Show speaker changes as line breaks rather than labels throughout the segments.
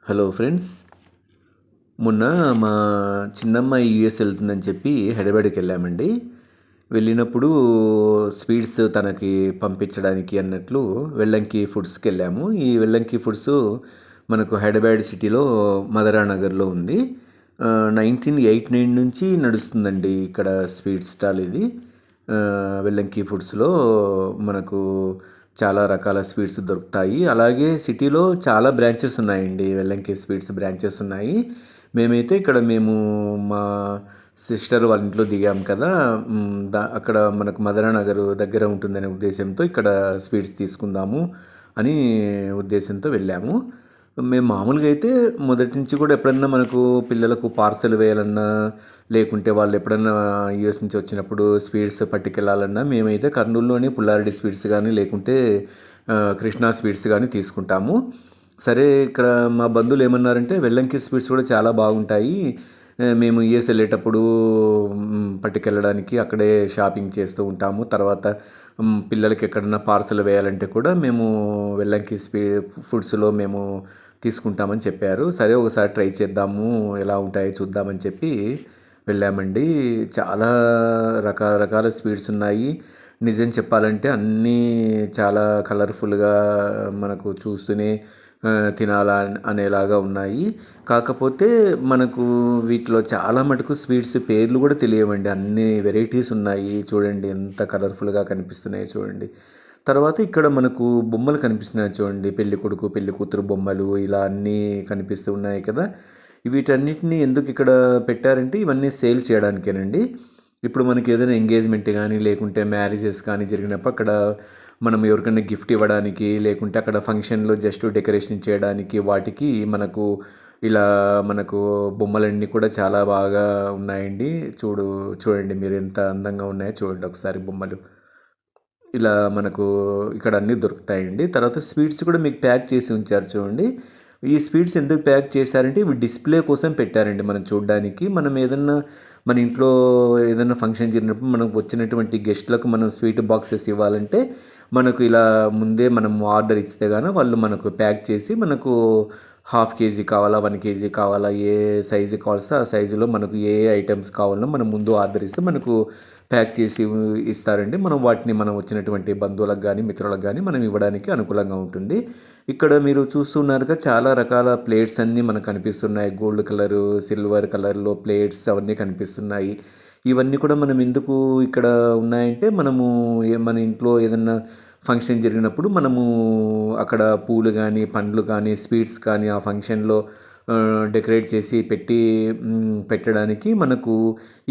Hello friends. మొన్న మా చిన్నమ్మాయి యూఎస్ వెళ్తుందని చెప్పి హైదరాబాద్కి వెళ్ళామండి. వెళ్ళినప్పుడు స్వీట్స్ తనకి పంపించడానికి అన్నట్లు వెల్లంకి ఫుడ్స్కి వెళ్ళాము. ఈ వెల్లంకి ఫుడ్స్ మనకు హైదరాబాద్ సిటీలో మదరా నగర్లో ఉంది. 1989 నుంచి నడుస్తుందండి ఇక్కడ స్వీట్ స్టాల్ ఇది. వెల్లంకి ఫుడ్స్లో మనకు చాలా రకాల స్వీట్స్ దొరుకుతాయి. అలాగే సిటీలో చాలా బ్రాంచెస్ ఉన్నాయండి. వెల్లంకి స్వీట్స్ బ్రాంచెస్ ఉన్నాయి. మేమైతే ఇక్కడ మా సిస్టర్ వాళ్ళ ఇంట్లో దిగాం కదా. అక్కడ మనకు మదనా నగర్ దగ్గర ఉంటుందనే ఉద్దేశంతో ఇక్కడ స్వీట్స్ తీసుకుందాము అని ఉద్దేశంతో వెళ్ళాము. మేము మామూలుగా అయితే మొదటి నుంచి కూడా ఎప్పుడన్నా మనకు పిల్లలకు పార్సెల్ వేయాలన్నా, లేకుంటే వాళ్ళు ఎప్పుడన్నా యూఎస్ నుంచి వచ్చినప్పుడు స్వీట్స్ పట్టుకెళ్ళాలన్నా మేమైతే కర్నూలులోని పుల్లారెడ్డి స్వీట్స్ కానీ, లేకుంటే కృష్ణా స్వీట్స్ కానీ తీసుకుంటాము. సరే, ఇక్కడ మా బంధువులు ఏమన్నారంటే వెల్లంకి స్వీట్స్ కూడా చాలా బాగుంటాయి, మేము యూఎస్ వెళ్ళేటప్పుడు పట్టుకెళ్ళడానికి అక్కడే షాపింగ్ చేస్తూ ఉంటాము. తర్వాత పిల్లలకి ఎక్కడన్నా పార్సల్ వేయాలంటే కూడా మేము వెల్లంకి ఫుడ్స్లో మేము తీసుకుంటామని చెప్పారు. సరే, ఒకసారి ట్రై చేద్దాము, ఎలా ఉంటాయో చూద్దామని చెప్పి వెళ్ళామండి. చాలా రకరకాల స్వీట్స్ ఉన్నాయి. నిజం చెప్పాలంటే అన్నీ చాలా కలర్ఫుల్గా మనకు చూస్తూనే తినాలా అనేలాగా ఉన్నాయి. కాకపోతే మనకు వీటిలో చాలా మటుకు స్వీట్స్ పేర్లు కూడా తెలియవండి. అన్ని వెరైటీస్ ఉన్నాయి. చూడండి ఎంత కలర్ఫుల్గా కనిపిస్తున్నాయి చూడండి. తర్వాత ఇక్కడ మనకు బొమ్మలు కనిపిస్తున్నాయి చూడండి. పెళ్లి కొడుకు పెళ్లి కూతురు బొమ్మలు ఇలా అన్నీ కనిపిస్తూ ఉన్నాయి కదా. వీటన్నిటిని ఎందుకు ఇక్కడ పెట్టారంటే ఇవన్నీ సేల్ చేయడానికేనండి. ఇప్పుడు మనకి ఏదైనా ఎంగేజ్మెంట్ కానీ, లేకుంటే మ్యారేజెస్ కానీ జరిగినప్పుడు అక్కడ మనం ఎవరికైనా గిఫ్ట్ ఇవ్వడానికి, లేకుంటే అక్కడ ఫంక్షన్లో జస్ట్ డెకరేషన్ చేయడానికి వాటికి మనకు ఇలా మనకు బొమ్మలన్నీ కూడా చాలా బాగా ఉన్నాయండి. చూడండి మీరు ఎంత అందంగా ఉన్నాయో చూడండి ఒకసారి బొమ్మలు. ఇలా మనకు ఇక్కడ అన్నీ దొరుకుతాయండి. తర్వాత స్వీట్స్ కూడా మీకు ప్యాక్ చేసి ఉంచారు చూడండి. ఈ స్వీట్స్ ఎందుకు ప్యాక్ చేశారంటే ఇవి డిస్ప్లే కోసం పెట్టారండి, మనం చూడడానికి. మనం ఏదన్నా మన ఇంట్లో ఏదైనా ఫంక్షన్ జరిగినప్పుడు మనకు వచ్చినటువంటి గెస్ట్లకు మనం స్వీట్ బాక్సెస్ ఇవ్వాలంటే మనకు ఇలా ముందే మనం ఆర్డర్ ఇస్తే కానీ వాళ్ళు మనకు ప్యాక్ చేసి మనకు 1/2 కేజీ కావాలా, 1 కేజీ కావాలా, ఏ సైజు కావాల్సి ఆ సైజులో మనకు ఏ ఐటమ్స్ కావాలన్నా మనం ముందు ఆర్డర్ ఇస్తే మనకు ప్యాక్ చేసి ఇస్తారండి. మనం వాటిని మనం వచ్చినటువంటి బంధువులకు కానీ, మిత్రులకు కానీ మనం ఇవ్వడానికి అనుకూలంగా ఉంటుంది. ఇక్కడ మీరు చూస్తున్నారుగా చాలా రకాల ప్లేట్స్ అన్నీ మనకు కనిపిస్తున్నాయి. గోల్డ్ కలరు, సిల్వర్ కలర్లో ప్లేట్స్ అవన్నీ కనిపిస్తున్నాయి. ఇవన్నీ కూడా మనం ఎందుకు ఇక్కడ ఉన్నాయంటే మనము మన ఇంట్లో ఏదన్నా ఫంక్షన్ జరిగినప్పుడు మనము అక్కడ పూలు కానీ, పండ్లు కానీ, స్వీట్స్ కానీ ఆ ఫంక్షన్లో డెకరేట్ చేసి పెట్టడానికి మనకు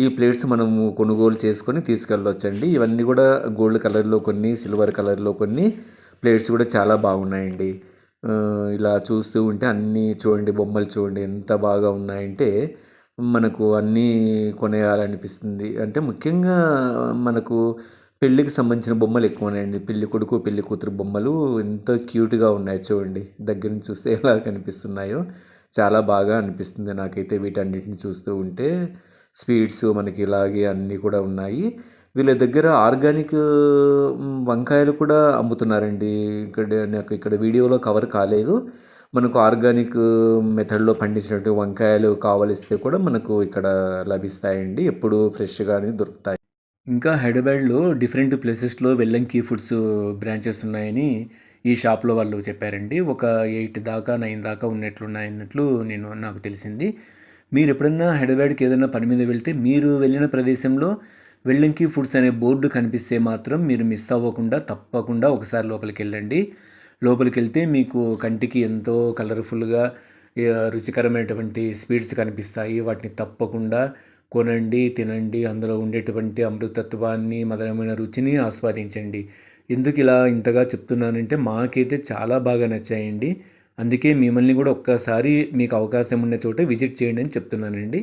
ఈ ప్లేట్స్ మనము కొనుగోలు చేసుకొని తీసుకెళ్ళవచ్చండి. ఇవన్నీ కూడా గోల్డ్ కలర్లో కొన్ని, సిల్వర్ కలర్లో కొన్ని ప్లేట్స్ కూడా చాలా బాగున్నాయండి. ఇలా చూస్తూ ఉంటే అన్నీ చూడండి, బొమ్మలు చూడండి ఎంత బాగా ఉన్నాయంటే మనకు అన్నీ కొనేయాలనిపిస్తుంది. అంటే ముఖ్యంగా మనకు పెళ్ళికి సంబంధించిన బొమ్మలు ఎక్కువ ఉన్నాయండి. పెళ్లి కొడుకు పెళ్లి కూతురు బొమ్మలు ఎంత క్యూట్గా ఉన్నాయి చూడండి. దగ్గర నుంచి చూస్తే ఎలా కనిపిస్తున్నాయో చాలా బాగా అనిపిస్తుంది నాకైతే వీటన్నిటిని చూస్తూ ఉంటే. స్వీట్స్ మనకి ఇలాగే అన్నీ కూడా ఉన్నాయి. వీళ్ళ దగ్గర ఆర్గానిక్ వంకాయలు కూడా అమ్ముతున్నారండి. నాకు ఇక్కడ వీడియోలో కవర్ కాలేదు. మనకు ఆర్గానిక్ మెథడ్లో పండించినట్టు వంకాయలు కావలిస్తే కూడా మనకు ఇక్కడ లభిస్తాయండి. ఎప్పుడు ఫ్రెష్గానే దొరుకుతాయి. ఇంకా హైదరాబాద్లో డిఫరెంట్ ప్లేసెస్లో వెల్లంకి ఫుడ్స్ బ్రాంచెస్ ఉన్నాయని ఈ షాప్లో వాళ్ళు చెప్పారండి. ఒక 8 దాకా 9 దాకా ఉన్నట్లు నాకు తెలిసింది. మీరు ఎప్పుడన్నా హైదరాబాద్కి ఏదైనా పని మీద వెళ్తే మీరు వెళ్ళిన ప్రదేశంలో వెల్లంకి ఫుడ్స్ అనే బోర్డు కనిపిస్తే మాత్రం మీరు మిస్ అవ్వకుండా తప్పకుండా ఒకసారి లోపలికి వెళ్ళండి. లోపలికి వెళ్తే మీకు కంటికి ఎంతో కలర్ఫుల్గా రుచికరమైనటువంటి స్వీట్స్ కనిపిస్తాయి. వాటిని తప్పకుండా కొనండి, తినండి. అందులో ఉండేటువంటి అమృతత్వాన్ని, మధురమైన రుచిని ఆస్వాదించండి. ఎందుకు ఇలా ఇంతగా చెప్తున్నానంటే మాకైతే చాలా బాగా నచ్చాయండి. అందుకే మిమ్మల్ని కూడా ఒక్కసారి మీకు అవకాశం ఉన్న చోట విజిట్ చేయండి అని చెప్తున్నానండి.